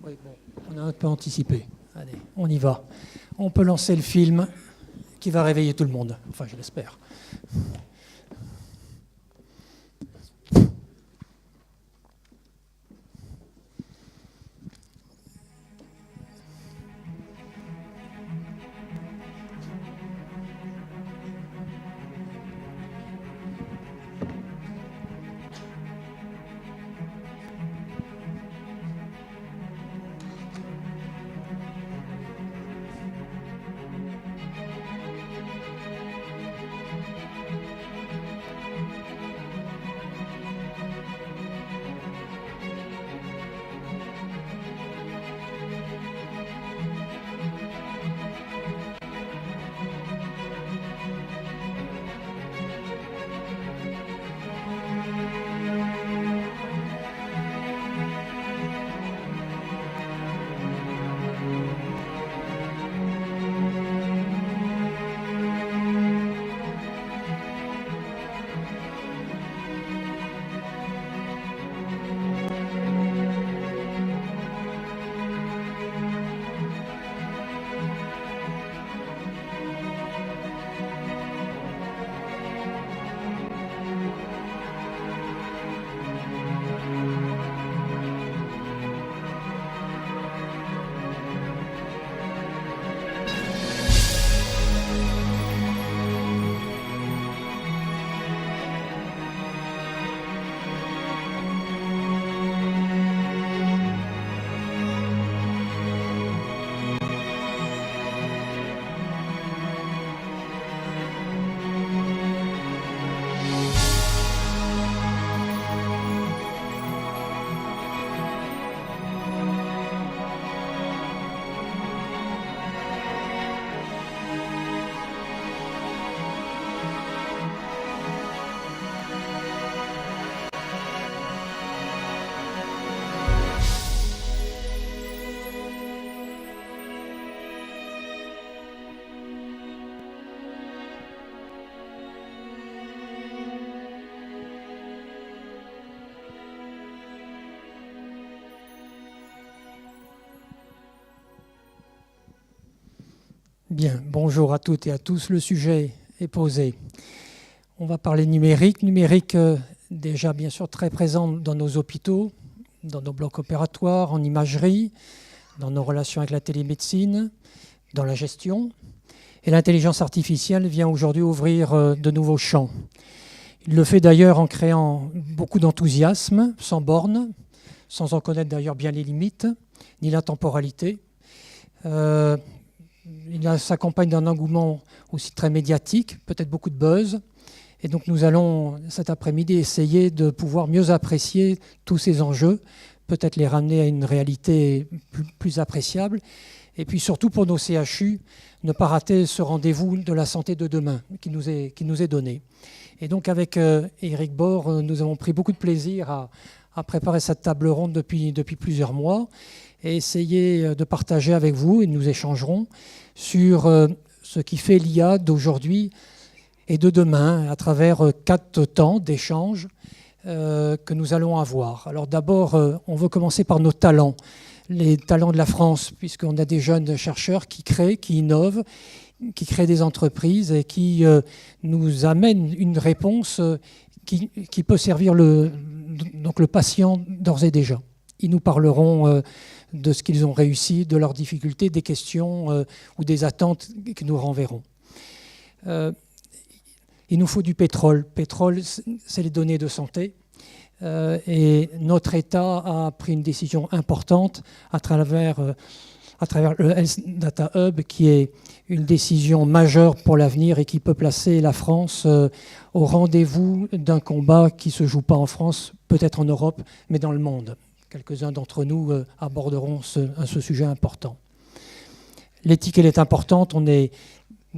Oui, bon, on a un peu anticipé. Allez, on y va. On peut lancer le film qui va réveiller tout le monde. Enfin, je l'espère. Bien, bonjour à toutes et à tous. Le sujet est posé. On va parler numérique. Numérique déjà bien sûr très présent dans nos hôpitaux, dans nos blocs opératoires, en imagerie, dans nos relations avec la télémédecine, dans la gestion. Et l'intelligence artificielle vient aujourd'hui ouvrir de nouveaux champs. Il le fait d'ailleurs en créant beaucoup d'enthousiasme, sans bornes, sans en connaître d'ailleurs bien les limites, ni la temporalité. Il s'accompagne d'un engouement aussi très médiatique, peut-être beaucoup de buzz. Et donc nous allons cet après-midi essayer de pouvoir mieux apprécier tous ces enjeux, peut-être les ramener à une réalité plus appréciable. Et puis surtout pour nos CHU, ne pas rater ce rendez-vous de la santé de demain qui nous est donné. Et donc avec Éric Bord, nous avons pris beaucoup de plaisir à préparer cette table ronde depuis plusieurs mois et essayer de partager avec vous, et nous échangerons sur ce qui fait l'IA d'aujourd'hui et de demain à travers 4 temps d'échange que nous allons avoir. Alors d'abord, on veut commencer par nos talents, les talents de la France, puisqu'on a des jeunes chercheurs qui créent, qui innovent, qui créent des entreprises et qui nous amènent une réponse qui peut servir le patient d'ores et déjà. Ils nous parleront de ce qu'ils ont réussi, de leurs difficultés, des questions ou des attentes que nous renverrons. Il nous faut du pétrole. Pétrole, c'est les données de santé. Et notre État a pris une décision importante à travers le Health Data Hub, qui est une décision majeure pour l'avenir et qui peut placer la France au rendez-vous d'un combat qui ne se joue pas en France, peut-être en Europe, mais dans le monde. Quelques-uns d'entre nous aborderont ce sujet important. L'éthique, elle est importante. On est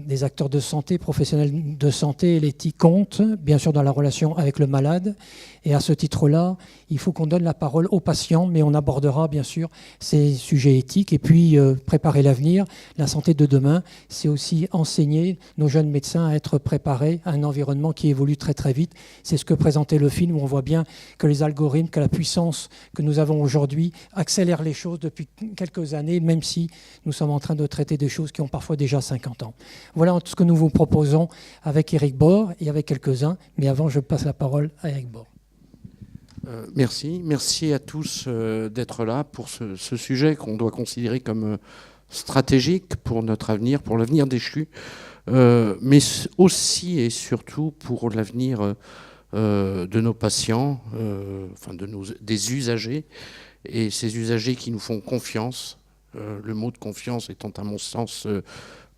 des acteurs de santé, professionnels de santé, et l'éthique compte, bien sûr dans la relation avec le malade. Et à ce titre-là, il faut qu'on donne la parole aux patients, mais on abordera bien sûr ces sujets éthiques. Et puis, préparer l'avenir, la santé de demain, c'est aussi enseigner nos jeunes médecins à être préparés à un environnement qui évolue très très vite. C'est ce que présentait le film, où on voit bien que les algorithmes, que la puissance que nous avons aujourd'hui accélère les choses depuis quelques années, même si nous sommes en train de traiter des choses qui ont parfois déjà 50 ans. Voilà ce que nous vous proposons avec Éric Bord et avec quelques-uns. Mais avant, je passe la parole à Éric Bord. Merci à tous d'être là pour ce sujet qu'on doit considérer comme stratégique pour notre avenir, pour l'avenir des CHU, mais aussi et surtout pour l'avenir de nos patients, enfin des usagers, et ces usagers qui nous font confiance, le mot de confiance étant à mon sens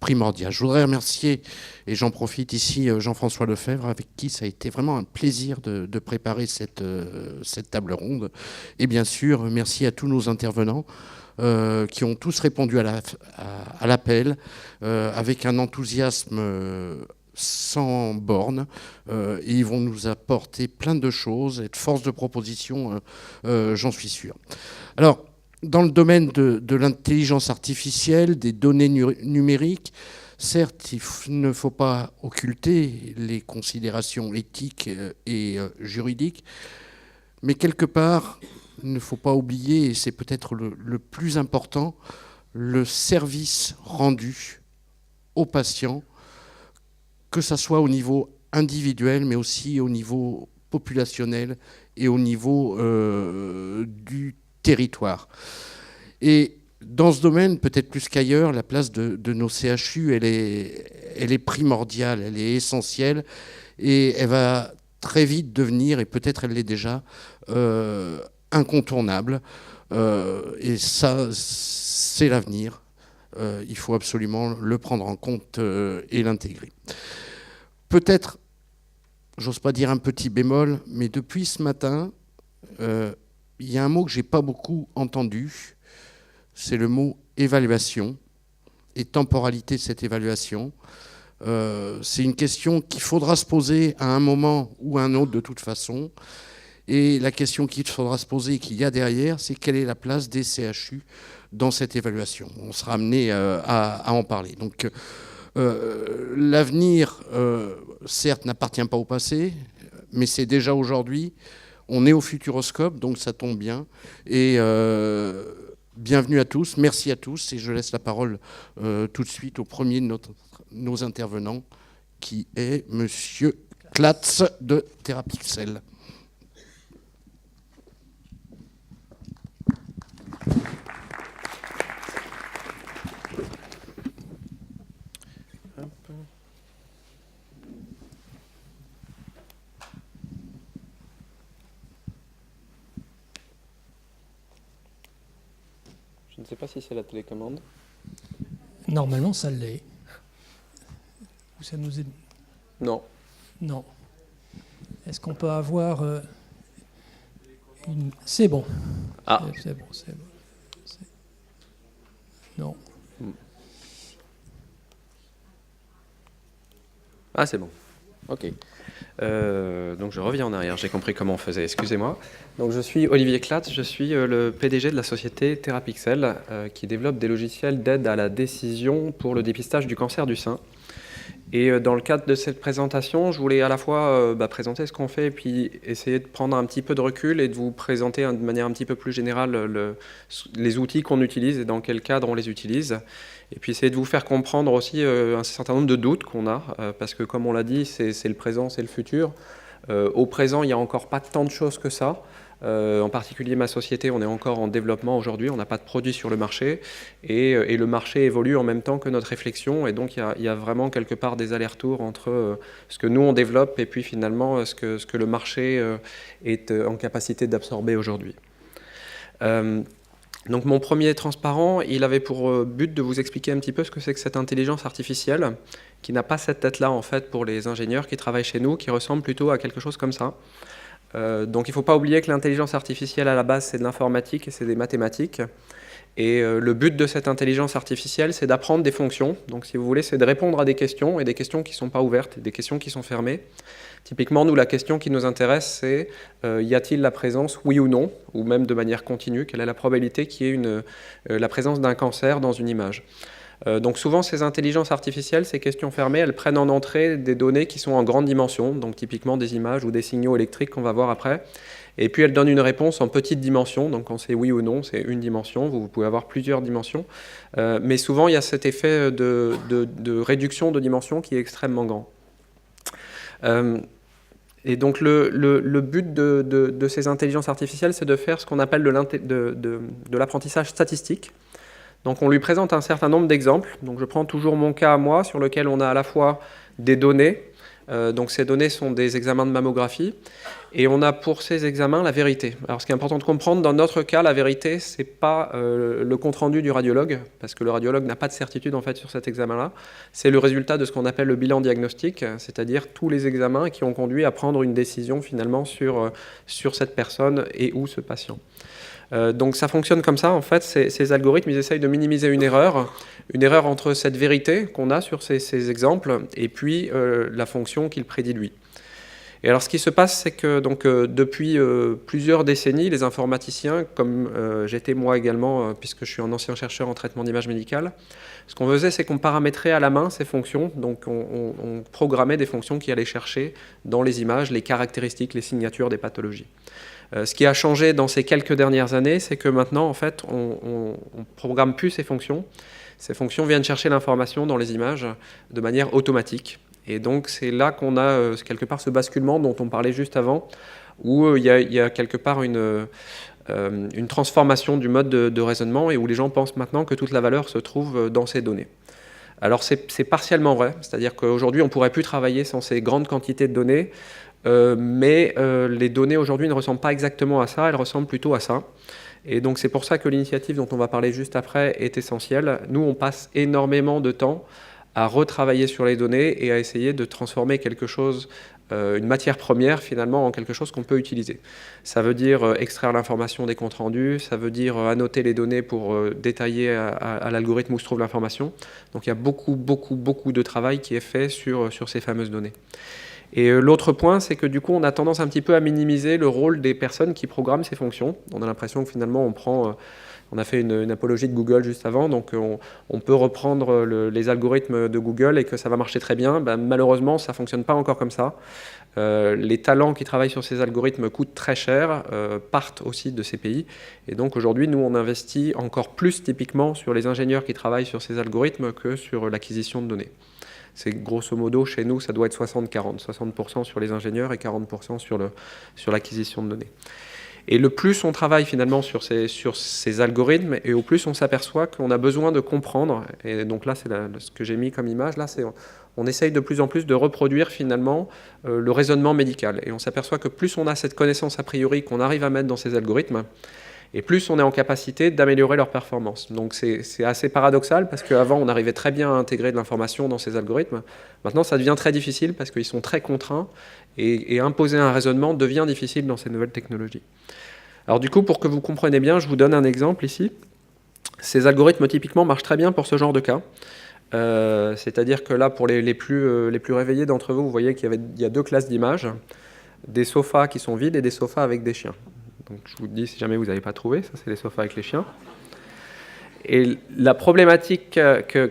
primordial. Je voudrais remercier, et j'en profite ici, Jean-François Lefebvre, avec qui ça a été vraiment un plaisir de préparer cette table ronde. Et bien sûr, merci à tous nos intervenants qui ont tous répondu à l'appel avec un enthousiasme sans borne. Et ils vont nous apporter plein de choses, être force de proposition, j'en suis sûr. Alors, dans le domaine de l'intelligence artificielle, des données numériques, certes, il ne faut pas occulter les considérations éthiques et juridiques, mais quelque part, il ne faut pas oublier, et c'est peut-être le plus important, le service rendu aux patients, que ce soit au niveau individuel, mais aussi au niveau populationnel et au niveau du territoire. Et dans ce domaine, peut-être plus qu'ailleurs, la place de nos CHU, elle est primordiale, elle est essentielle, et elle va très vite devenir, et peut-être elle l'est déjà, incontournable. Et ça, c'est l'avenir. Il faut absolument le prendre en compte et l'intégrer. Peut-être, j'ose pas dire un petit bémol, mais depuis ce matin, il y a un mot que je n'ai pas beaucoup entendu, c'est le mot évaluation et temporalité de cette évaluation. C'est une question qu'il faudra se poser à un moment ou à un autre de toute façon. Et la question qu'il faudra se poser, qu'il y a derrière, c'est quelle est la place des CHU dans cette évaluation. On sera amené à en parler. Donc l'avenir, certes, n'appartient pas au passé, mais c'est déjà aujourd'hui. On est au Futuroscope, donc ça tombe bien. Et bienvenue à tous, merci à tous. Et je laisse la parole tout de suite au premier de nos intervenants, qui est Monsieur Klatz de Therapixel. Je ne sais pas si c'est la télécommande. Normalement, ça l'est. Ou ça nous est... Non. Non. Est-ce qu'on peut avoir une... C'est bon. Ah. C'est bon. Non. Ah, c'est bon. Ok. Donc je reviens en arrière, j'ai compris comment on faisait, excusez-moi. Donc je suis Olivier Klatz, je suis le PDG de la société Therapixel qui développe des logiciels d'aide à la décision pour le dépistage du cancer du sein. Et dans le cadre de cette présentation, je voulais à la fois présenter ce qu'on fait et puis essayer de prendre un petit peu de recul et de vous présenter de manière un petit peu plus générale les outils qu'on utilise et dans quel cadre on les utilise. Et puis essayer de vous faire comprendre aussi un certain nombre de doutes qu'on a, parce que comme on l'a dit, c'est le présent, c'est le futur. Au présent, il n'y a encore pas tant de choses que ça. En particulier, ma société, on est encore en développement aujourd'hui, on n'a pas de produit sur le marché, et le marché évolue en même temps que notre réflexion, et donc il y a vraiment quelque part des allers-retours entre ce que nous on développe et puis finalement ce que le marché est en capacité d'absorber aujourd'hui. Donc mon premier transparent, il avait pour but de vous expliquer un petit peu ce que c'est que cette intelligence artificielle, qui n'a pas cette tête-là en fait pour les ingénieurs qui travaillent chez nous, qui ressemble plutôt à quelque chose comme ça. Donc il ne faut pas oublier que l'intelligence artificielle à la base c'est de l'informatique et c'est des mathématiques. Et le but de cette intelligence artificielle, c'est d'apprendre des fonctions. Donc, si vous voulez, c'est de répondre à des questions, et des questions qui ne sont pas ouvertes, et des questions qui sont fermées. Typiquement, nous, la question qui nous intéresse, c'est y a-t-il la présence, oui ou non, ou même de manière continue, quelle est la probabilité qu'il y ait la présence d'un cancer dans une image. Donc souvent, ces intelligences artificielles, ces questions fermées, elles prennent en entrée des données qui sont en grande dimension, donc typiquement des images ou des signaux électriques qu'on va voir après. Et puis elles donnent une réponse en petite dimension, donc quand c'est oui ou non, c'est une dimension, vous pouvez avoir plusieurs dimensions. Mais souvent, il y a cet effet de réduction de dimension qui est extrêmement grand. Et donc le but de ces intelligences artificielles, c'est de faire ce qu'on appelle de l'apprentissage statistique. Donc on lui présente un certain nombre d'exemples. Donc je prends toujours mon cas à moi, sur lequel on a à la fois des données. Donc ces données sont des examens de mammographie. Et on a pour ces examens la vérité. Alors ce qui est important de comprendre, dans notre cas, la vérité, ce n'est pas le compte-rendu du radiologue, parce que le radiologue n'a pas de certitude en fait sur cet examen-là. C'est le résultat de ce qu'on appelle le bilan diagnostique, c'est-à-dire tous les examens qui ont conduit à prendre une décision finalement sur cette personne et ou ce patient. Donc ça fonctionne comme ça, en fait, ces algorithmes, ils essayent de minimiser une erreur entre cette vérité qu'on a sur ces exemples et puis la fonction qu'il prédit lui. Et alors ce qui se passe, c'est que donc, depuis plusieurs décennies, les informaticiens, comme j'étais moi également, puisque je suis un ancien chercheur en traitement d'images médicales, ce qu'on faisait, c'est qu'on paramétrait à la main ces fonctions, donc on programmait des fonctions qui allaient chercher dans les images les caractéristiques, les signatures des pathologies. Ce qui a changé dans ces quelques dernières années, c'est que maintenant, en fait, on ne programme plus ces fonctions. Ces fonctions viennent chercher l'information dans les images de manière automatique. Et donc, c'est là qu'on a quelque part ce basculement dont on parlait juste avant, où il y a quelque part une transformation du mode de raisonnement et où les gens pensent maintenant que toute la valeur se trouve dans ces données. Alors, c'est partiellement vrai, c'est-à-dire qu'aujourd'hui, on ne pourrait plus travailler sans ces grandes quantités de données. Mais les données aujourd'hui ne ressemblent pas exactement à ça, elles ressemblent plutôt à ça. Et donc c'est pour ça que l'initiative dont on va parler juste après est essentielle. Nous, on passe énormément de temps à retravailler sur les données et à essayer de transformer quelque chose, une matière première finalement, en quelque chose qu'on peut utiliser. Ça veut dire extraire l'information des comptes rendus, ça veut dire annoter les données pour détailler à l'algorithme où se trouve l'information. Donc il y a beaucoup de travail qui est fait sur ces fameuses données. Et l'autre point, c'est que du coup, on a tendance un petit peu à minimiser le rôle des personnes qui programment ces fonctions. On a l'impression que finalement, on a fait une apologie de Google juste avant, donc on peut reprendre les algorithmes de Google et que ça va marcher très bien. Ben, malheureusement, ça ne fonctionne pas encore comme ça. Les talents qui travaillent sur ces algorithmes coûtent très cher, partent aussi de ces pays. Et donc aujourd'hui, nous, on investit encore plus typiquement sur les ingénieurs qui travaillent sur ces algorithmes que sur l'acquisition de données. C'est grosso modo, chez nous, ça doit être 60-40. 60% sur les ingénieurs et 40% sur l'acquisition de données. Et le plus on travaille finalement sur ces algorithmes, et au plus on s'aperçoit qu'on a besoin de comprendre, et donc là c'est ce que j'ai mis comme image, là on essaye de plus en plus de reproduire finalement le raisonnement médical. Et on s'aperçoit que plus on a cette connaissance a priori qu'on arrive à mettre dans ces algorithmes, et plus on est en capacité d'améliorer leur performance. Donc c'est assez paradoxal parce qu'avant on arrivait très bien à intégrer de l'information dans ces algorithmes. Maintenant ça devient très difficile parce qu'ils sont très contraints et imposer un raisonnement devient difficile dans ces nouvelles technologies. Alors du coup, pour que vous compreniez bien, je vous donne un exemple ici. Ces algorithmes typiquement marchent très bien pour ce genre de cas. C'est-à-dire que là, pour les plus réveillés d'entre vous, vous voyez qu'il y a deux classes d'images, des sofas qui sont vides et des sofas avec des chiens. Donc je vous dis, si jamais vous n'avez pas trouvé, ça c'est les sofas avec les chiens. Et la problématique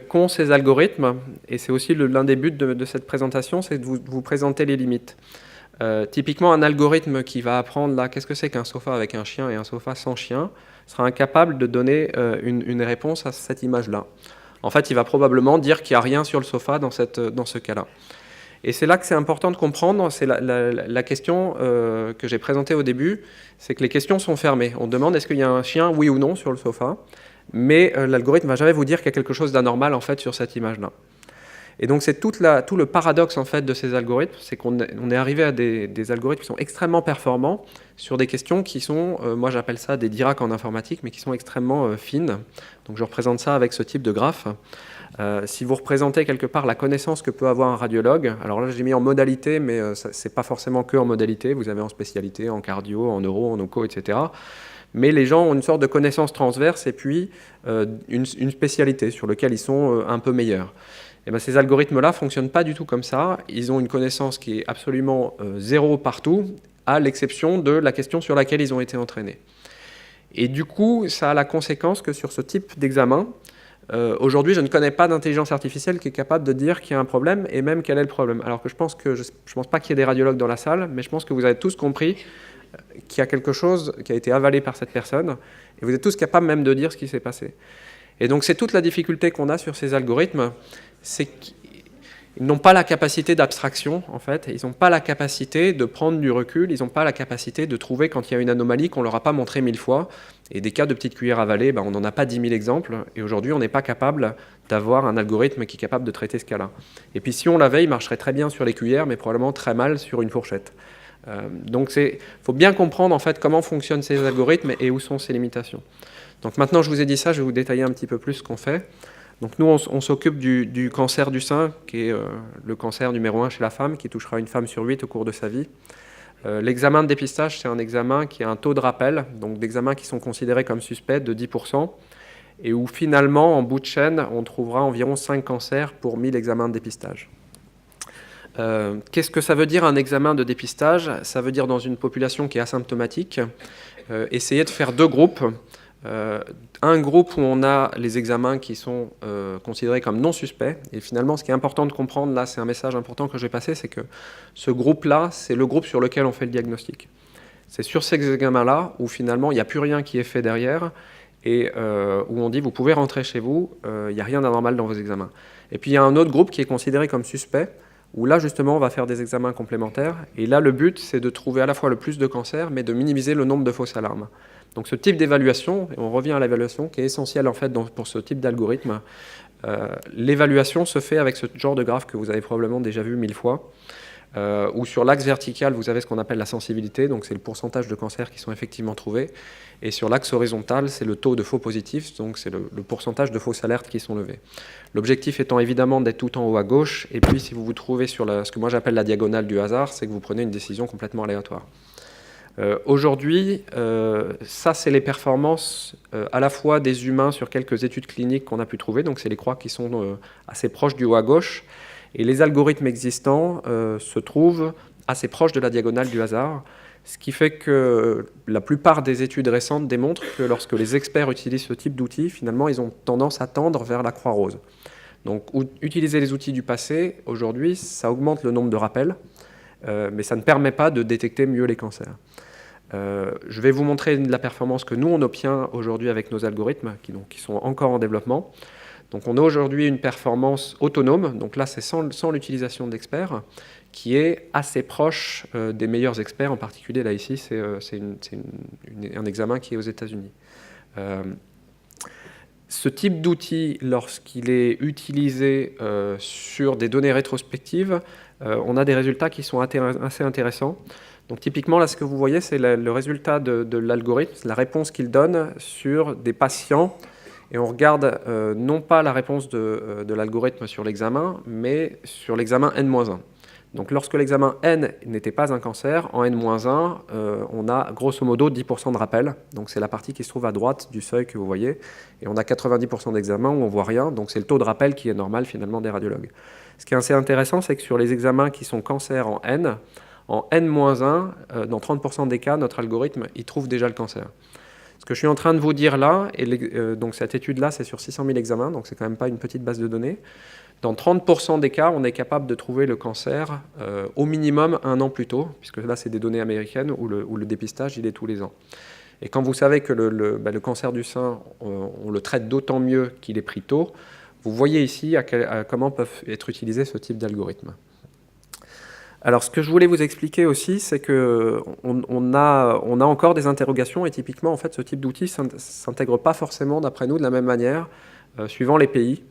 qu'ont ces algorithmes, et c'est aussi l'un des buts de cette présentation, c'est de vous présenter les limites. Typiquement, un algorithme qui va apprendre là, qu'est-ce que c'est qu'un sofa avec un chien et un sofa sans chien, sera incapable de donner une réponse à cette image-là. En fait, il va probablement dire qu'il n'y a rien sur le sofa dans ce cas-là. Et c'est là que c'est important de comprendre, c'est la question que j'ai présentée au début, c'est que les questions sont fermées. On demande est-ce qu'il y a un chien, oui ou non, sur le sofa, mais l'algorithme ne va jamais vous dire qu'il y a quelque chose d'anormal en fait sur cette image-là. Et donc c'est tout le paradoxe en fait de ces algorithmes, c'est qu'on est arrivé à des algorithmes qui sont extrêmement performants sur des questions qui sont, moi j'appelle ça des Dirac en informatique, mais qui sont extrêmement fines. Donc je représente ça avec ce type de graphe. Si vous représentez quelque part la connaissance que peut avoir un radiologue, alors là j'ai mis en modalité, mais c'est pas forcément que en modalité, vous avez en spécialité, en cardio, en neuro, en onco, etc. mais les gens ont une sorte de connaissance transverse et puis une spécialité sur laquelle ils sont un peu meilleurs. Et bien, ces algorithmes-là ne fonctionnent pas du tout comme ça. Ils ont une connaissance qui est absolument zéro partout, à l'exception de la question sur laquelle ils ont été entraînés. Et du coup, ça a la conséquence que sur ce type d'examen, aujourd'hui, je ne connais pas d'intelligence artificielle qui est capable de dire qu'il y a un problème et même quel est le problème. Alors que je pense pas qu'il y ait des radiologues dans la salle, mais je pense que vous avez tous compris qu'il y a quelque chose qui a été avalé par cette personne et vous êtes tous capables même de dire ce qui s'est passé. Et donc, c'est toute la difficulté qu'on a sur ces algorithmes, c'est qu'ils n'ont pas la capacité d'abstraction, en fait. Ils n'ont pas la capacité de prendre du recul. Ils n'ont pas la capacité de trouver quand il y a une anomalie qu'on ne leur a pas montré 1000 fois. Et des cas de petites cuillères avalées, on n'en a pas 10 000 exemples. Et aujourd'hui, on n'est pas capable d'avoir un algorithme qui est capable de traiter ce cas-là. Et puis, si on l'avait, il marcherait très bien sur les cuillères, mais probablement très mal sur une fourchette. Donc, il faut bien comprendre, en fait, comment fonctionnent ces algorithmes et où sont ces limitations. Donc, maintenant, je vous ai dit ça, je vais vous détailler un petit peu plus ce qu'on fait. Donc nous, on s'occupe du cancer du sein, qui est le cancer numéro 1 chez la femme, qui touchera une femme sur 8 au cours de sa vie. L'examen de dépistage, c'est un examen qui a un taux de rappel, donc d'examens qui sont considérés comme suspects de 10%, et où finalement, en bout de chaîne, on trouvera environ 5 cancers pour 1000 examens de dépistage. Qu'est-ce que ça veut dire un examen de dépistage? Ça veut dire dans une population qui est asymptomatique, essayer de faire 2 groupes. Un groupe où on a les examens qui sont considérés comme non suspects. Et finalement, ce qui est important de comprendre, là, c'est un message important que je vais passer, c'est que ce groupe-là, c'est le groupe sur lequel on fait le diagnostic. C'est sur ces examens-là où finalement, il n'y a plus rien qui est fait derrière et où on dit, vous pouvez rentrer chez vous, il n'y a rien d'anormal dans vos examens. Et puis, il y a un autre groupe qui est considéré comme suspect, où là, justement, on va faire des examens complémentaires. Et là, le but, c'est de trouver à la fois le plus de cancers, mais de minimiser le nombre de fausses alarmes. Donc ce type d'évaluation, et on revient à l'évaluation, qui est essentielle en fait pour ce type d'algorithme, l'évaluation se fait avec ce genre de graphe que vous avez probablement déjà vu 1000 fois, où sur l'axe vertical, vous avez ce qu'on appelle la sensibilité, donc c'est le pourcentage de cancers qui sont effectivement trouvés, et sur l'axe horizontal, c'est le taux de faux positifs, donc c'est le pourcentage de fausses alertes qui sont levées. L'objectif étant évidemment d'être tout en haut à gauche, et puis si vous vous trouvez sur ce que moi j'appelle la diagonale du hasard, c'est que vous prenez une décision complètement aléatoire. Aujourd'hui, ça c'est les performances à la fois des humains sur quelques études cliniques qu'on a pu trouver, donc c'est les croix qui sont assez proches du haut à gauche, et les algorithmes existants se trouvent assez proches de la diagonale du hasard, ce qui fait que la plupart des études récentes démontrent que lorsque les experts utilisent ce type d'outils, finalement ils ont tendance à tendre vers la croix rose. Donc utiliser les outils du passé, aujourd'hui, ça augmente le nombre de rappels, mais ça ne permet pas de détecter mieux les cancers. Je vais vous montrer la performance que nous, on obtient aujourd'hui avec nos algorithmes, qui sont encore en développement. Donc on a aujourd'hui une performance autonome, donc là c'est sans l'utilisation d'experts, qui est assez proche des meilleurs experts, en particulier là ici, c'est un examen qui est aux États-Unis. Ce type d'outil, lorsqu'il est utilisé sur des données rétrospectives, on a des résultats qui sont assez intéressants. Donc typiquement, là, ce que vous voyez, c'est le résultat de l'algorithme, la réponse qu'il donne sur des patients. Et on regarde non pas la réponse de l'algorithme sur l'examen, mais sur l'examen N-1. Donc lorsque l'examen N n'était pas un cancer, en N-1, on a grosso modo 10% de rappel. Donc c'est la partie qui se trouve à droite du seuil que vous voyez. Et on a 90% d'examens où on ne voit rien. Donc c'est le taux de rappel qui est normal finalement des radiologues. Ce qui est assez intéressant, c'est que sur les examens qui sont cancer en N, en N-1, dans 30% des cas, notre algorithme il trouve déjà le cancer. Ce que je suis en train de vous dire là, donc cette étude-là, c'est sur 600 000 examens, donc c'est quand même pas une petite base de données. Dans 30% des cas, on est capable de trouver le cancer au minimum 1 an plus tôt, puisque là, c'est des données américaines où le dépistage, il est tous les ans. Et quand vous savez que le cancer du sein, on le traite d'autant mieux qu'il est pris tôt, vous voyez ici comment peuvent être utilisés ce type d'algorithmes. Alors, ce que je voulais vous expliquer aussi, c'est qu'on a encore des interrogations, et typiquement, en fait, ce type d'outil ne s'intègre pas forcément, d'après nous, de la même manière, suivant les pays.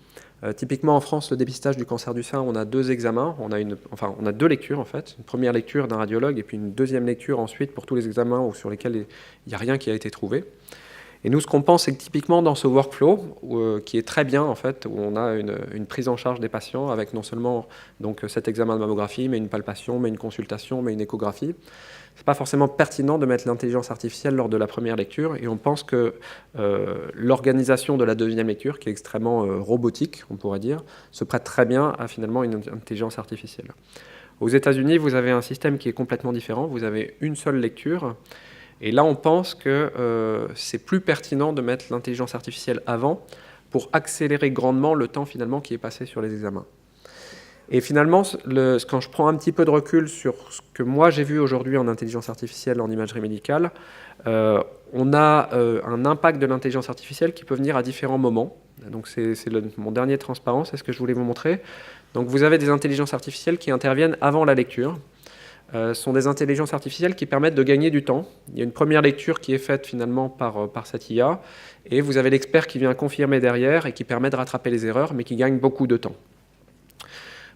Typiquement, en France, le dépistage du cancer du sein, on a 2 examens, on a 2 lectures, en fait. Une première lecture d'un radiologue, et puis une deuxième lecture ensuite pour tous les examens sur lesquels il n'y a rien qui a été trouvé. Et nous, ce qu'on pense, c'est que typiquement dans ce workflow, qui est très bien en fait, où on a une prise en charge des patients avec non seulement donc, cet examen de mammographie, mais une palpation, mais une consultation, mais une échographie, c'est pas forcément pertinent de mettre l'intelligence artificielle lors de la première lecture. Et on pense que l'organisation de la deuxième lecture, qui est extrêmement robotique, on pourrait dire, se prête très bien à finalement une intelligence artificielle. Aux États-Unis, vous avez un système qui est complètement différent. Vous avez une seule lecture. Et là, on pense que c'est plus pertinent de mettre l'intelligence artificielle avant pour accélérer grandement le temps finalement qui est passé sur les examens. Et finalement, quand je prends un petit peu de recul sur ce que moi j'ai vu aujourd'hui en intelligence artificielle en imagerie médicale, on a un impact de l'intelligence artificielle qui peut venir à différents moments. Donc c'est mon dernier transparent, c'est ce que je voulais vous montrer. Donc vous avez des intelligences artificielles qui interviennent avant la lecture. Sont des intelligences artificielles qui permettent de gagner du temps. Il y a une première lecture qui est faite finalement par cette IA, et vous avez l'expert qui vient confirmer derrière et qui permet de rattraper les erreurs, mais qui gagne beaucoup de temps.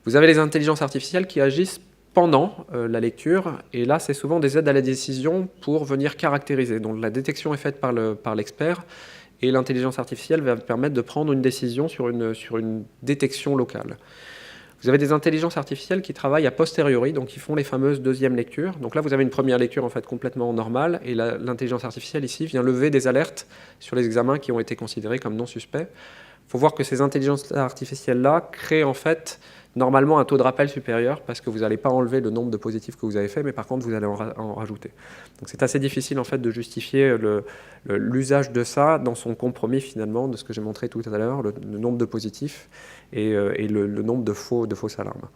Vous avez les intelligences artificielles qui agissent pendant la lecture, et là c'est souvent des aides à la décision pour venir caractériser. Donc la détection est faite par l'expert, et l'intelligence artificielle va permettre de prendre une décision sur une détection locale. Vous avez des intelligences artificielles qui travaillent a posteriori, donc qui font les fameuses deuxièmes lectures. Donc là, vous avez une première lecture en fait complètement normale, et l'intelligence artificielle ici vient lever des alertes sur les examens qui ont été considérés comme non suspects. Il faut voir que ces intelligences artificielles-là créent en fait normalement un taux de rappel supérieur, parce que vous n'allez pas enlever le nombre de positifs que vous avez fait, mais par contre vous allez en rajouter. Donc c'est assez difficile en fait de justifier l'usage de ça dans son compromis finalement de ce que j'ai montré tout à l'heure, le nombre de positifs et le nombre de fausses alarmes.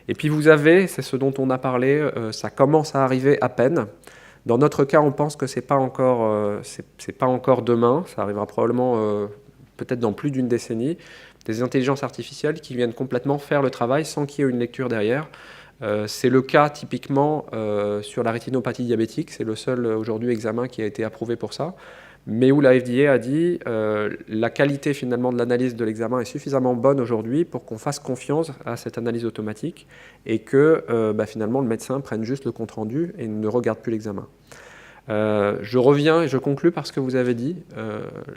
Et puis vous avez, c'est ce dont on a parlé, ça commence à arriver à peine. Dans notre cas, on pense que c'est pas encore demain, ça arrivera probablement peut-être dans plus d'une décennie, des intelligences artificielles qui viennent complètement faire le travail sans qu'il y ait une lecture derrière. C'est le cas typiquement sur la rétinopathie diabétique, c'est le seul aujourd'hui examen qui a été approuvé pour ça, mais où la FDA a dit la qualité finalement de l'analyse de l'examen est suffisamment bonne aujourd'hui pour qu'on fasse confiance à cette analyse automatique et que finalement le médecin prenne juste le compte-rendu et ne regarde plus l'examen. Je reviens et je conclus par ce que vous avez dit.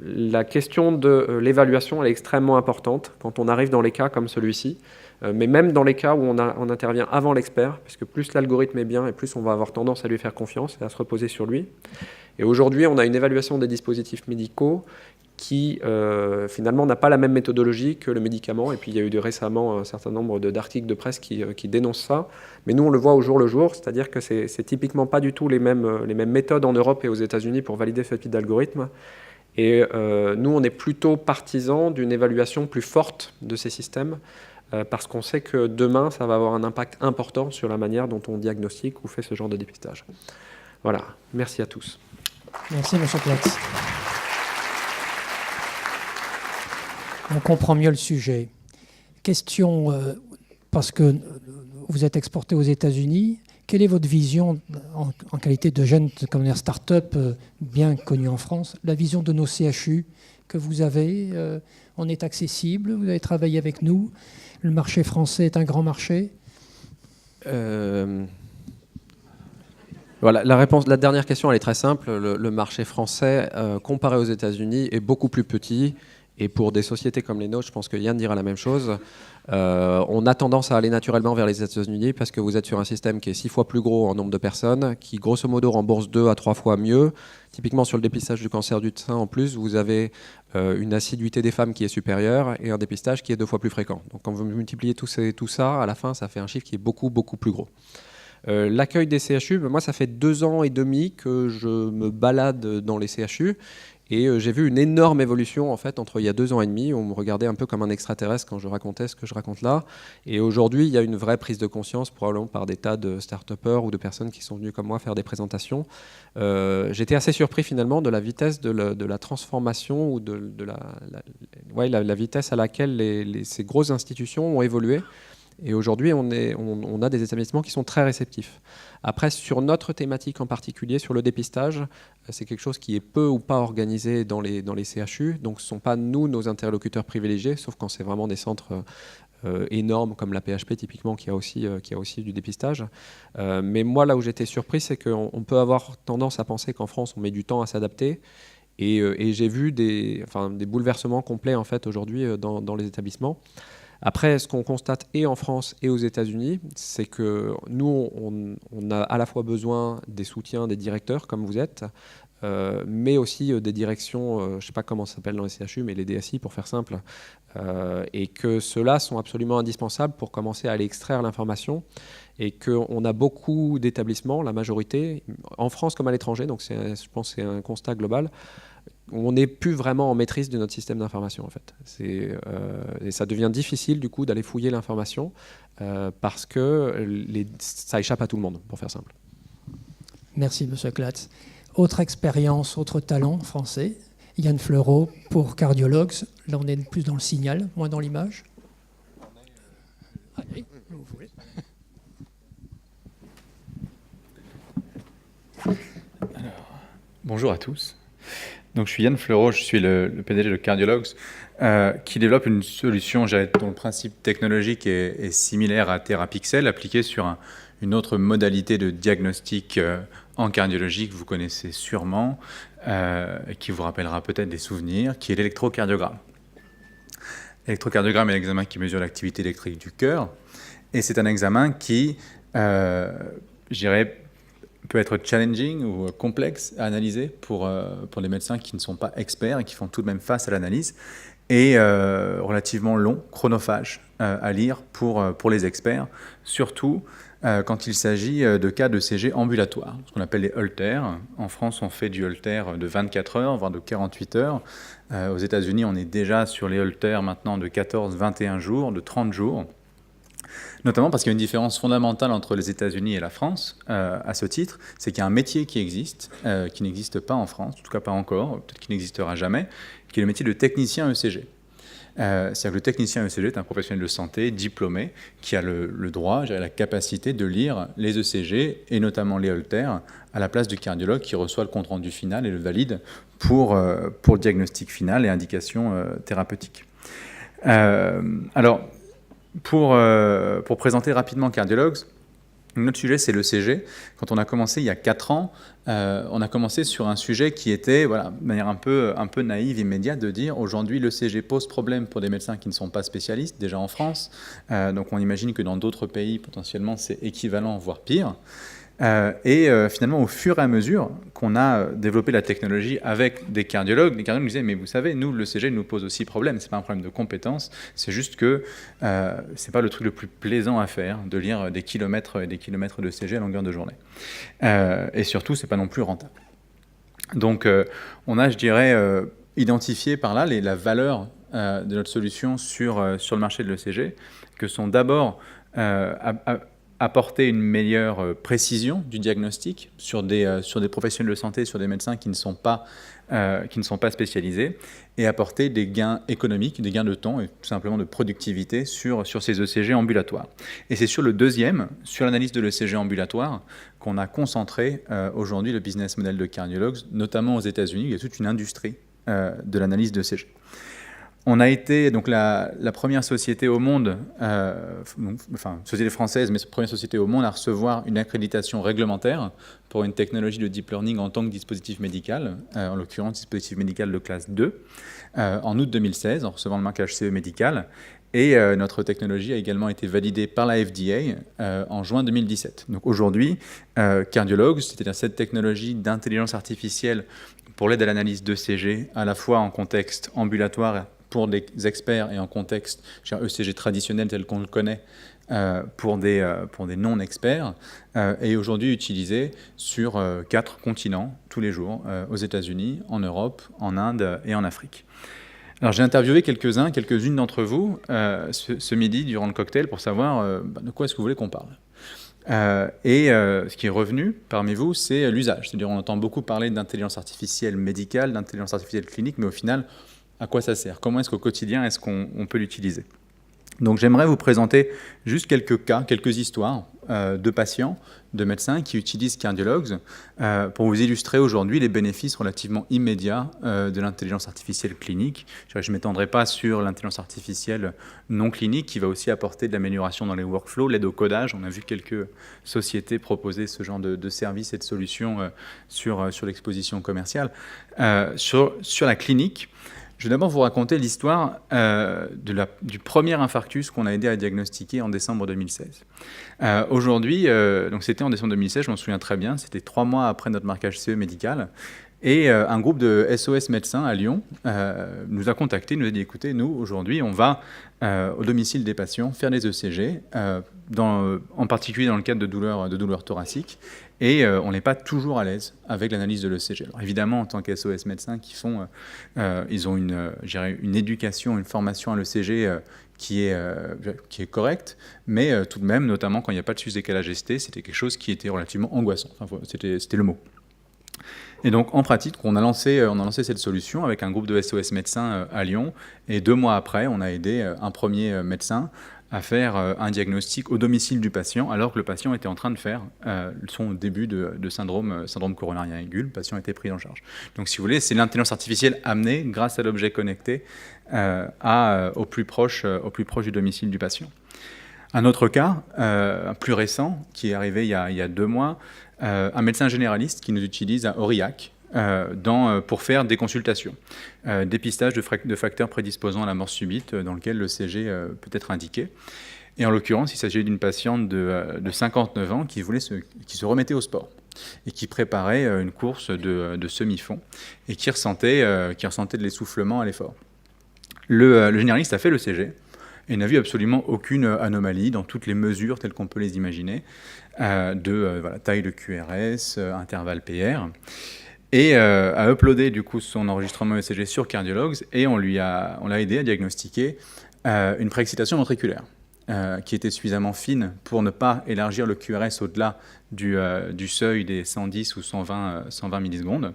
La question de l'évaluation elle est extrêmement importante quand on arrive dans les cas comme celui-ci, mais même dans les cas où on intervient avant l'expert, puisque plus l'algorithme est bien et plus on va avoir tendance à lui faire confiance et à se reposer sur lui. Et aujourd'hui, on a une évaluation des dispositifs médicaux qui finalement n'a pas la même méthodologie que le médicament. Et puis il y a eu récemment un certain nombre d'articles de presse qui dénoncent ça. Mais nous, on le voit au jour le jour, c'est-à-dire que c'est typiquement pas du tout les mêmes méthodes en Europe et aux États-Unis pour valider ce type d'algorithme. Et nous, on est plutôt partisans d'une évaluation plus forte de ces systèmes, parce qu'on sait que demain, ça va avoir un impact important sur la manière dont on diagnostique ou fait ce genre de dépistage. Voilà, merci à tous. Merci, M. Platz. On comprend mieux le sujet. Question, parce que vous êtes exporté aux États-Unis, quelle est votre vision en qualité de jeune start-up bien connu en France, la vision de nos CHU que vous avez? On est accessible, vous avez travaillé avec nous, le marché français est un grand marché? Voilà, la dernière question, elle est très simple. Le marché français, comparé aux États-Unis, est beaucoup plus petit. Et pour des sociétés comme les nôtres, je pense que Yann dira la même chose. On a tendance à aller naturellement vers les États-Unis parce que vous êtes sur un système qui est 6 fois plus gros en nombre de personnes, qui grosso modo rembourse 2 à 3 fois mieux. Typiquement sur le dépistage du cancer du sein, en plus, vous avez une assiduité des femmes qui est supérieure et un dépistage qui est 2 fois plus fréquent. Donc quand vous multipliez tout ça, à la fin, ça fait un chiffre qui est beaucoup, beaucoup plus gros. L'accueil des CHU, moi ça fait 2 ans et demi que je me balade dans les CHU et j'ai vu une énorme évolution en fait entre il y a 2 ans et demi. On me regardait un peu comme un extraterrestre quand je racontais ce que je raconte là, et aujourd'hui il y a une vraie prise de conscience probablement par des tas de start-upers ou de personnes qui sont venues comme moi faire des présentations. J'étais assez surpris finalement de la vitesse de la transformation ou de la vitesse à laquelle ces grosses institutions ont évolué. Et aujourd'hui, on a des établissements qui sont très réceptifs. Après, sur notre thématique en particulier, sur le dépistage, c'est quelque chose qui est peu ou pas organisé dans les CHU. Donc, ce ne sont pas nous, nos interlocuteurs privilégiés, sauf quand c'est vraiment des centres énormes comme la PHP, typiquement, qui a aussi du dépistage. Mais moi, là où j'étais surpris, c'est qu'on peut avoir tendance à penser qu'en France, on met du temps à s'adapter. Et j'ai vu des bouleversements complets en fait aujourd'hui dans les établissements. Après, ce qu'on constate et en France et aux États-Unis, c'est que nous, on a à la fois besoin des soutiens des directeurs, comme vous êtes, mais aussi des directions, je ne sais pas comment ça s'appelle dans les CHU, mais les DSI pour faire simple, et que ceux-là sont absolument indispensables pour commencer à aller extraire l'information, et qu'on a beaucoup d'établissements, la majorité, en France comme à l'étranger, donc je pense que c'est un constat global, on n'est plus vraiment en maîtrise de notre système d'information en fait. Et ça devient difficile du coup d'aller fouiller l'information parce que ça échappe à tout le monde, pour faire simple. Merci Monsieur Clatz. Autre expérience, autre talent français, Yann Fleureau pour Cardiologues. Là on est plus dans le signal, moins dans l'image. Allez, vous voulez. Alors, bonjour à tous. Donc, je suis Yann Fleureau, je suis le PDG de Cardiologues, qui développe une solution dont le principe technologique est similaire à Therapixel, appliqué sur une autre modalité de diagnostic en cardiologie que vous connaissez sûrement, et qui vous rappellera peut-être des souvenirs, qui est l'électrocardiogramme. L'électrocardiogramme est l'examen qui mesure l'activité électrique du cœur, et c'est un examen qui, je dirais, peut être challenging ou complexe à analyser pour les médecins qui ne sont pas experts et qui font tout de même face à l'analyse, et relativement long, chronophage à lire pour les experts, surtout quand il s'agit de cas de CG ambulatoires, ce qu'on appelle les Holters. En France, on fait du Holter de 24 heures, voire de 48 heures. Aux États-Unis, on est déjà sur les Holters maintenant de 14, 21 jours, de 30 jours. Notamment parce qu'il y a une différence fondamentale entre les États-Unis et la France, à ce titre, c'est qu'il y a un métier qui existe, qui n'existe pas en France, en tout cas pas encore, peut-être qu'il n'existera jamais, qui est le métier de technicien ECG. C'est-à-dire que le technicien ECG est un professionnel de santé diplômé qui a le droit, la capacité de lire les ECG et notamment les Holters à la place du cardiologue qui reçoit le compte-rendu final et le valide pour le diagnostic final et indication thérapeutique. Alors, pour présenter rapidement Cardiologues, notre sujet, c'est l'ECG. Quand on a commencé il y a 4 ans, on a commencé sur un sujet qui était, voilà, de manière un peu naïve, immédiate, de dire aujourd'hui l'ECG pose problème pour des médecins qui ne sont pas spécialistes, déjà en France. Donc on imagine que dans d'autres pays, potentiellement, c'est équivalent, voire pire. Finalement, au fur et à mesure qu'on a développé la technologie avec des cardiologues, les cardiologues nous disaient, mais vous savez, nous, l'ECG nous pose aussi problème. C'est pas un problème de compétence, c'est juste que c'est pas le truc le plus plaisant à faire, de lire des kilomètres et des kilomètres d'ECG à longueur de journée. Et surtout, c'est pas non plus rentable. Donc, on a, je dirais, identifié par là la valeur de notre solution sur le marché de l'ECG, que sont d'abord apporter une meilleure précision du diagnostic sur des professionnels de santé, sur des médecins qui ne sont pas spécialisés, et apporter des gains économiques, des gains de temps et tout simplement de productivité sur ces ECG ambulatoires. Et c'est sur le deuxième, sur l'analyse de l'ECG ambulatoire, qu'on a concentré aujourd'hui le business model de Cardiologues, notamment aux États-Unis. Il y a toute une industrie de l'analyse d'ECG. On a été donc la première société au monde, société française, mais première société au monde à recevoir une accréditation réglementaire pour une technologie de deep learning en tant que dispositif médical, en l'occurrence dispositif médical de classe 2, en août 2016, en recevant le marquage CE médical. Et notre technologie a également été validée par la FDA en juin 2017. Donc aujourd'hui, Cardiologues, c'est-à-dire cette technologie d'intelligence artificielle pour l'aide à l'analyse d'ECG, à la fois en contexte ambulatoire pour des experts et en contexte ECG traditionnel tel qu'on le connaît pour des non-experts, est aujourd'hui utilisé sur 4 continents tous les jours, aux États-Unis, en Europe, en Inde et en Afrique. Alors j'ai interviewé quelques-unes d'entre vous ce midi durant le cocktail pour savoir de quoi est-ce que vous voulez qu'on parle. Ce qui est revenu parmi vous, c'est l'usage. C'est-à-dire on entend beaucoup parler d'intelligence artificielle médicale, d'intelligence artificielle clinique, mais au final, à quoi ça sert? Comment est-ce qu'au quotidien, est-ce qu'on peut l'utiliser? Donc j'aimerais vous présenter juste quelques cas, quelques histoires de patients, de médecins qui utilisent Cardiologs pour vous illustrer aujourd'hui les bénéfices relativement immédiats de l'intelligence artificielle clinique. Je ne m'étendrai pas sur l'intelligence artificielle non clinique qui va aussi apporter de l'amélioration dans les workflows, l'aide au codage. On a vu quelques sociétés proposer ce genre de services et de solutions sur l'exposition commerciale. Sur la clinique, je vais d'abord vous raconter l'histoire du premier infarctus qu'on a aidé à diagnostiquer en décembre 2016. Aujourd'hui, donc c'était en décembre 2016, je m'en souviens très bien, c'était 3 mois après notre marquage CE médical. Et un groupe de SOS médecins à Lyon nous a contactés, nous a dit écoutez, nous, aujourd'hui, on va au domicile des patients faire des ECG, en particulier dans le cadre de douleurs thoraciques, et on n'est pas toujours à l'aise avec l'analyse de l'ECG. Alors évidemment, en tant que SOS médecins, ils ont une éducation, une formation à l'ECG qui est correcte, mais tout de même, notamment quand il n'y a pas de sus-décalage ST, c'était quelque chose qui était relativement angoissant. Enfin, c'était le mot. Et donc, en pratique, on a lancé cette solution avec un groupe de SOS médecins à Lyon. Et 2 mois après, on a aidé un premier médecin à faire un diagnostic au domicile du patient, alors que le patient était en train de faire son début de syndrome coronarien aigu. Le patient était pris en charge. Donc, si vous voulez, c'est l'intelligence artificielle amenée, grâce à l'objet connecté, au plus proche du domicile du patient. Un autre cas, plus récent, qui est arrivé il y a 2 mois, un médecin généraliste qui nous utilise à Aurillac pour faire des consultations, dépistage de facteurs prédisposant à la mort subite dans lequel l'ECG peut être indiqué. Et en l'occurrence, il s'agit d'une patiente de 59 ans qui se remettait au sport et qui préparait une course de semi-fond et qui ressentait de l'essoufflement à l'effort. Le généraliste a fait l'ECG et n'a vu absolument aucune anomalie dans toutes les mesures telles qu'on peut les imaginer, taille de QRS, intervalle PR, et a uploadé du coup son enregistrement ECG sur Cardiologs, et on l'a aidé à diagnostiquer une préexcitation ventriculaire qui était suffisamment fine pour ne pas élargir le QRS au-delà du seuil des 110 ou 120 millisecondes.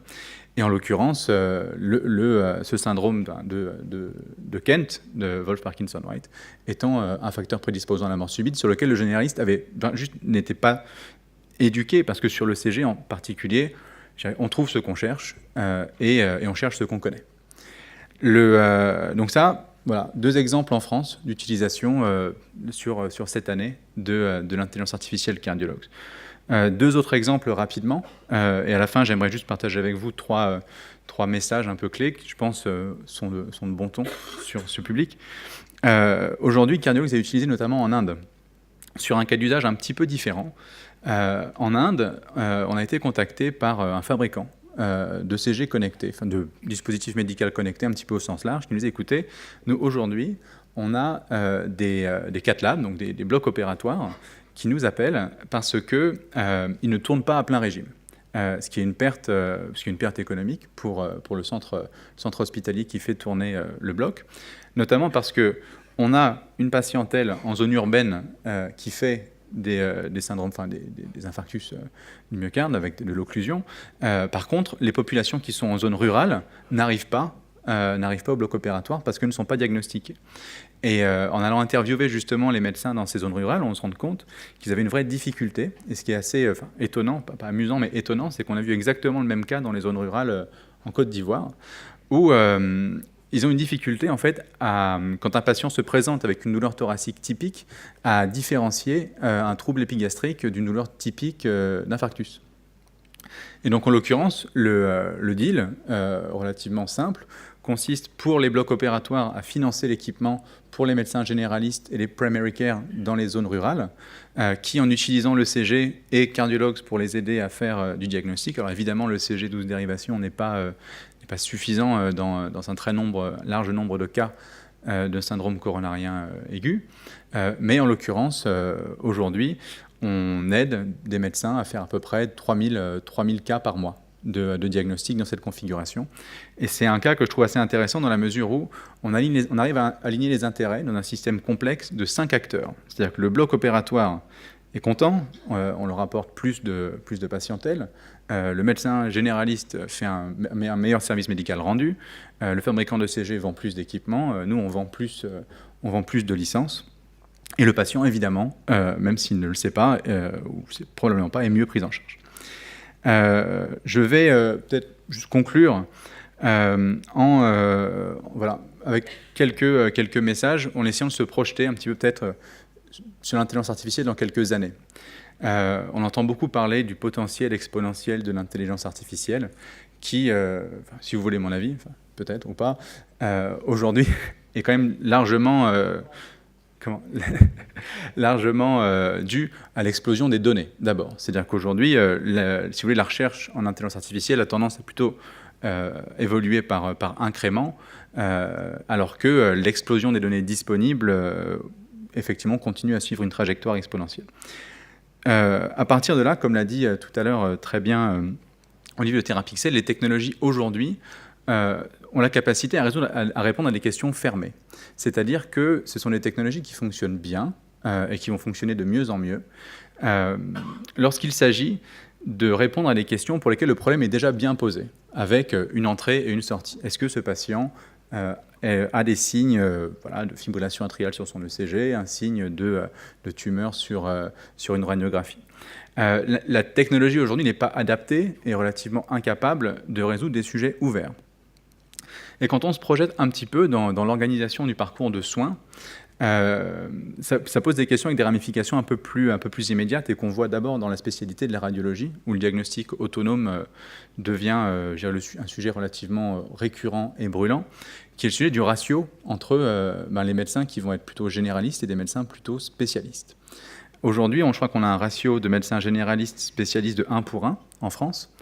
Et en l'occurrence, ce syndrome de Kent, de Wolff-Parkinson-White, étant un facteur prédisposant à la mort subite, sur lequel le généraliste n'était pas éduqué, parce que sur le CG en particulier, on trouve ce qu'on cherche et on cherche ce qu'on connaît. Donc ça, voilà, 2 exemples en France d'utilisation sur cette année de l'intelligence artificielle Cardiologs. 2 autres exemples rapidement, et à la fin j'aimerais juste partager avec vous 3 messages un peu clés qui je pense sont de bon ton sur ce public. Aujourd'hui, Cardiologs est utilisé notamment en Inde, sur un cas d'usage un petit peu différent. En Inde, on a été contacté par un fabricant de CG connectés, enfin de dispositifs médicaux connectés un petit peu au sens large, qui nous dit écoutez, nous aujourd'hui on a des cath labs, donc des blocs opératoires, qui nous appellent parce qu'ils ne tournent pas à plein régime, ce qui est une perte économique pour le centre hospitalier qui fait tourner le bloc, notamment parce qu'on a une patientèle en zone urbaine qui fait des syndromes, enfin des infarctus du myocarde avec de l'occlusion. Par contre, les populations qui sont en zone rurale n'arrivent pas au bloc opératoire parce qu'elles ne sont pas diagnostiquées. Et en allant interviewer justement les médecins dans ces zones rurales, on se rend compte qu'ils avaient une vraie difficulté. Et ce qui est assez étonnant, pas amusant, mais étonnant, c'est qu'on a vu exactement le même cas dans les zones rurales en Côte d'Ivoire, où ils ont une difficulté, en fait, quand un patient se présente avec une douleur thoracique typique, à différencier un trouble épigastrique d'une douleur typique d'infarctus. Et donc, en l'occurrence, le deal, relativement simple, consiste pour les blocs opératoires à financer l'équipement pour les médecins généralistes et les primary care dans les zones rurales, qui, en utilisant l'ECG et Cardiologs pour les aider à faire du diagnostic. Alors évidemment, l'ECG 12 dérivations n'est pas suffisant dans un large nombre de cas de syndrome coronarien aigu, mais en l'occurrence, aujourd'hui, on aide des médecins à faire à peu près 3000 cas par mois de diagnostic dans cette configuration. Et c'est un cas que je trouve assez intéressant dans la mesure où on arrive à aligner les intérêts dans un système complexe de 5 acteurs. C'est-à-dire que le bloc opératoire est content, on leur apporte plus de patientèle, le médecin généraliste fait un meilleur service médical rendu, le fabricant de CG vend plus d'équipements, nous on vend plus de licences. Et le patient, évidemment, même s'il ne le sait pas, ou c'est probablement pas, est mieux pris en charge. Je vais peut-être juste conclure voilà, avec quelques messages, en essayant de se projeter un petit peu peut-être sur l'intelligence artificielle dans quelques années. On entend beaucoup parler du potentiel exponentiel de l'intelligence artificielle qui, si vous voulez mon avis, peut-être ou pas, aujourd'hui est quand même largement dû à l'explosion des données, d'abord. C'est-à-dire qu'aujourd'hui, si vous voulez, la recherche en intelligence artificielle a tendance à plutôt évoluer par incrément, alors que l'explosion des données disponibles, effectivement, continue à suivre une trajectoire exponentielle. À partir de là, comme l'a dit tout à l'heure très bien Olivier de Therapixel, les technologies aujourd'hui ont la capacité à répondre à des questions fermées. C'est-à-dire que ce sont des technologies qui fonctionnent bien et qui vont fonctionner de mieux en mieux lorsqu'il s'agit de répondre à des questions pour lesquelles le problème est déjà bien posé, avec une entrée et une sortie. Est-ce que ce patient a des signes voilà, de fibrillation atriale sur son ECG, un signe de tumeur sur une radiographie? La technologie aujourd'hui n'est pas adaptée et relativement incapable de résoudre des sujets ouverts. Et quand on se projette un petit peu dans l'organisation du parcours de soins, ça pose des questions avec des ramifications un peu plus immédiates et qu'on voit d'abord dans la spécialité de la radiologie, où le diagnostic autonome devient un sujet relativement récurrent et brûlant, qui est le sujet du ratio entre les médecins qui vont être plutôt généralistes et des médecins plutôt spécialistes. Aujourd'hui, je crois qu'on a un ratio de médecins généralistes spécialistes de 1 pour 1 en France.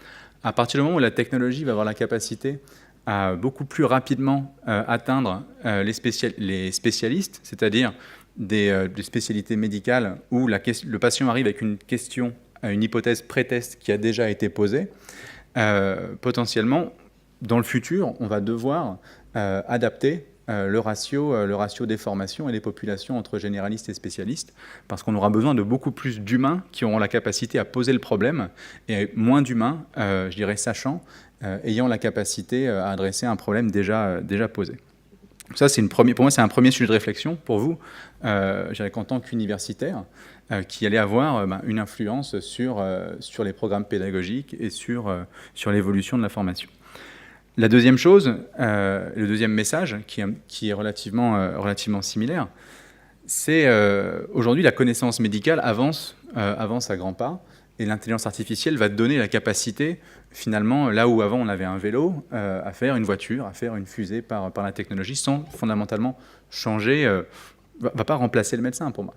À partir du moment où la technologie va avoir la capacité à beaucoup plus rapidement atteindre les spécialistes, c'est-à-dire des spécialités médicales où le patient arrive avec une question, une hypothèse pré-test qui a déjà été posée, potentiellement, dans le futur, on va devoir adapter le ratio des formations et des populations entre généralistes et spécialistes, parce qu'on aura besoin de beaucoup plus d'humains qui auront la capacité à poser le problème, et moins d'humains, je dirais sachants, ayant la capacité à adresser un problème déjà posé. Ça, pour moi, c'est un premier sujet de réflexion pour vous, je dirais qu'en tant qu'universitaire, qui allait avoir une influence sur les programmes pédagogiques et sur l'évolution de la formation. La deuxième chose, le deuxième message, qui est relativement similaire, c'est aujourd'hui la connaissance médicale avance à grands pas, et l'intelligence artificielle va donner la capacité, finalement, là où avant on avait un vélo, à faire une voiture, à faire une fusée par la technologie, sans fondamentalement changer, va pas remplacer le médecin pour moi.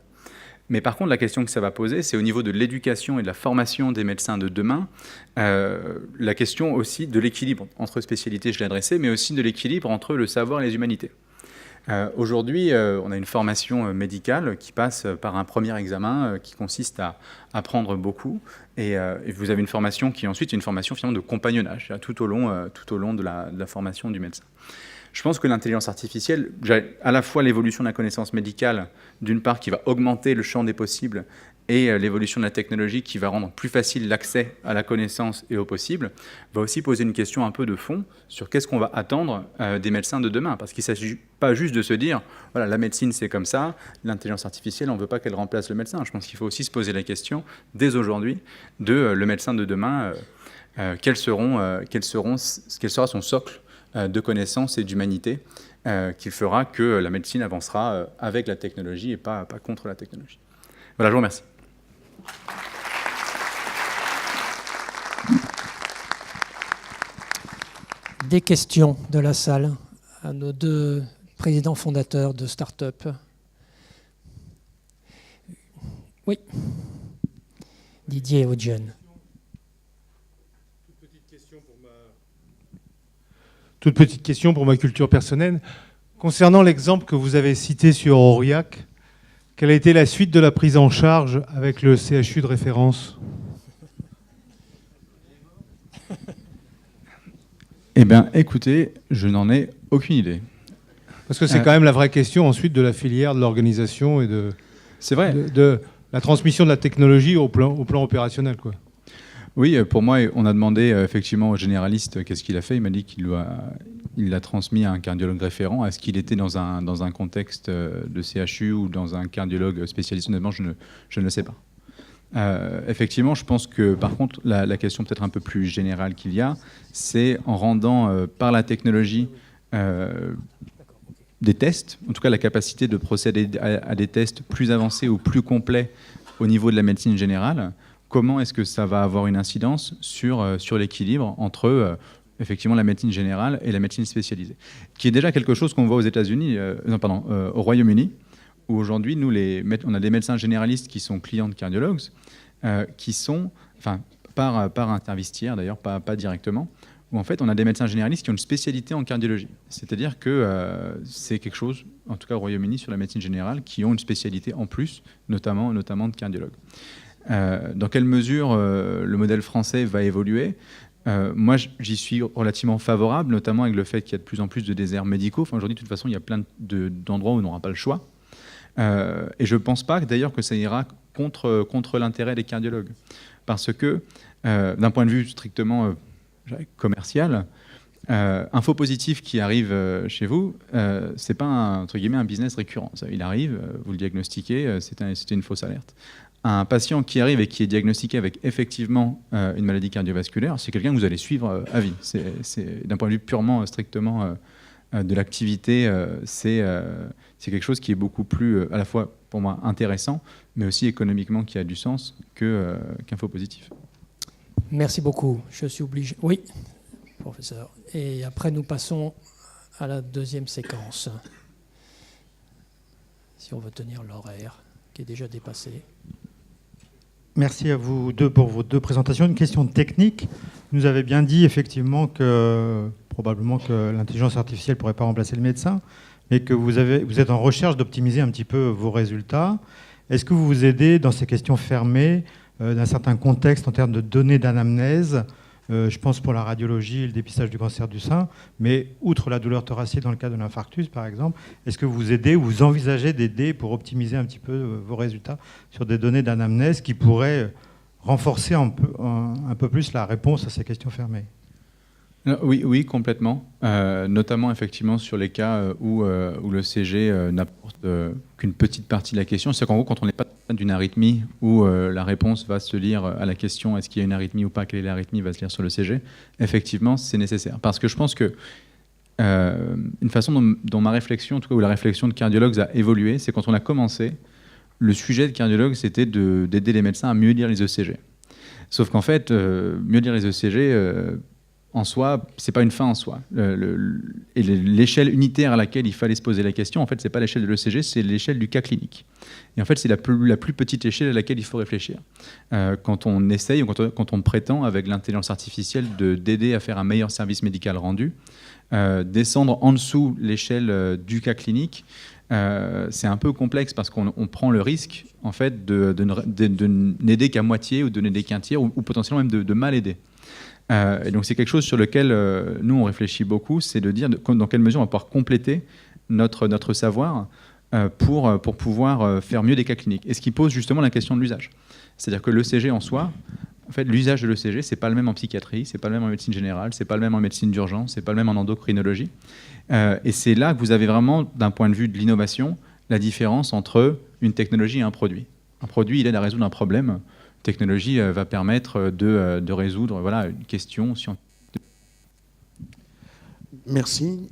Mais par contre, la question que ça va poser, c'est au niveau de l'éducation et de la formation des médecins de demain, la question aussi de l'équilibre entre spécialités, je l'ai adressé, mais aussi de l'équilibre entre le savoir et les humanités. Aujourd'hui, on a une formation médicale qui passe par un premier examen qui consiste à apprendre beaucoup, et vous avez une formation qui est ensuite une formation finalement de compagnonnage tout au long de la formation du médecin. Je pense que l'intelligence artificielle, à la fois l'évolution de la connaissance médicale, d'une part, qui va augmenter le champ des possibles, et l'évolution de la technologie qui va rendre plus facile l'accès à la connaissance et au possible, va aussi poser une question un peu de fond sur qu'est-ce qu'on va attendre des médecins de demain. Parce qu'il ne s'agit pas juste de se dire, voilà, la médecine c'est comme ça, l'intelligence artificielle, on ne veut pas qu'elle remplace le médecin. Je pense qu'il faut aussi se poser la question, dès aujourd'hui, de le médecin de demain, quel sera son socle de connaissances et d'humanité qui fera que la médecine avancera avec la technologie et pas contre la technologie. Voilà, je vous remercie. Des questions de la salle à nos deux présidents fondateurs de start-up. Oui. Didier Audienne. Toute petite question pour ma culture personnelle. Concernant l'exemple que vous avez cité sur Aurillac, quelle a été la suite de la prise en charge avec le CHU de référence ? Eh bien, écoutez, je n'en ai aucune idée. Parce que c'est quand même la vraie question ensuite de la filière, de l'organisation et c'est vrai. de la transmission de la technologie au plan opérationnel, quoi. Oui, pour moi, on a demandé effectivement au généraliste qu'est-ce qu'il a fait. Il m'a dit qu'il il l'a transmis à un cardiologue référent. Est-ce qu'il était dans un contexte de CHU ou dans un cardiologue spécialiste? Honnêtement, je ne le sais pas. Effectivement, je pense que par contre, la question peut-être un peu plus générale qu'il y a, c'est en rendant par la technologie des tests, en tout cas la capacité de procéder à des tests plus avancés ou plus complets au niveau de la médecine générale, comment est-ce que ça va avoir une incidence sur l'équilibre entre effectivement la médecine générale et la médecine spécialisée, qui est déjà quelque chose qu'on voit aux États-Unis, au Royaume-Uni, où aujourd'hui, on a des médecins généralistes qui sont clients de cardiologues, qui sont, par intervestiaire d'ailleurs, pas directement, où en fait on a des médecins généralistes qui ont une spécialité en cardiologie. C'est-à-dire que c'est quelque chose, en tout cas au Royaume-Uni, sur la médecine générale, qui ont une spécialité en plus, notamment de cardiologue. Dans quelle mesure le modèle français va évoluer? Moi, j'y suis relativement favorable, notamment avec le fait qu'il y a de plus en plus de déserts médicaux. Aujourd'hui, de toute façon, il y a plein d'endroits où on n'aura pas le choix. Et je ne pense pas d'ailleurs que ça ira contre l'intérêt des cardiologues. Parce que, d'un point de vue strictement commercial, un faux positif qui arrive chez vous, ce n'est pas entre guillemets un business récurrent. Il arrive, vous le diagnostiquez, c'était une fausse alerte. Un patient qui arrive et qui est diagnostiqué avec effectivement une maladie cardiovasculaire, c'est quelqu'un que vous allez suivre à vie. C'est d'un point de vue purement, strictement de l'activité, c'est quelque chose qui est beaucoup plus, à la fois pour moi, intéressant, mais aussi économiquement qui a du sens qu'un faux positif. Merci beaucoup. Je suis obligé. Oui, professeur. Et après, nous passons à la deuxième séquence. Si on veut tenir l'horaire, qui est déjà dépassé. Merci à vous deux pour vos deux présentations. Une question technique. Vous nous avez bien dit effectivement que probablement que l'intelligence artificielle ne pourrait pas remplacer le médecin, mais que vous êtes en recherche d'optimiser un petit peu vos résultats. Est-ce que vous vous aidez dans ces questions fermées d'un certain contexte en termes de données d'anamnèse, je pense pour la radiologie et le dépistage du cancer du sein, mais outre la douleur thoracique dans le cas de l'infarctus par exemple, est-ce que vous aidez ou vous envisagez d'aider pour optimiser un petit peu vos résultats sur des données d'anamnèse qui pourraient renforcer un peu plus la réponse à ces questions fermées? Oui, complètement. Notamment effectivement sur les cas où le CG n'apporte qu'une petite partie de la question. C'est qu'en gros, quand on n'est pas d'une arythmie, où la réponse va se lire à la question est-ce qu'il y a une arythmie ou pas, quelle est l'arythmie, va se lire sur le CG, effectivement, c'est nécessaire. Parce que je pense que une façon dont ma réflexion, en tout cas où la réflexion de cardiologues a évolué, c'est quand on a commencé, le sujet de cardiologue, c'était d'aider les médecins à mieux lire les ECG. Sauf qu'en fait, mieux lire les ECG... en soi, c'est pas une fin en soi. Et l'échelle unitaire à laquelle il fallait se poser la question, en fait, c'est pas l'échelle de l'ECG, c'est l'échelle du cas clinique. Et en fait, c'est la plus petite échelle à laquelle il faut réfléchir. Quand on essaye, ou quand on prétend, avec l'intelligence artificielle, d'aider à faire un meilleur service médical rendu, descendre en dessous l'échelle du cas clinique, c'est un peu complexe parce qu'on prend le risque, en fait, de n'aider qu'à moitié ou de n'aider qu'un tiers, ou potentiellement même de mal aider. Et donc c'est quelque chose sur lequel nous on réfléchit beaucoup, c'est de dire dans quelle mesure on va pouvoir compléter notre savoir pour pouvoir faire mieux des cas cliniques. Et ce qui pose justement la question de l'usage. C'est-à-dire que l'ECG en soi, en fait, l'usage de l'ECG, c'est pas le même en psychiatrie, c'est pas le même en médecine générale, c'est pas le même en médecine d'urgence, c'est pas le même en endocrinologie. Et c'est là que vous avez vraiment, d'un point de vue de l'innovation, la différence entre une technologie et un produit. Un produit, il aide à résoudre un problème. Technologie va permettre de résoudre une question scientifique. Merci.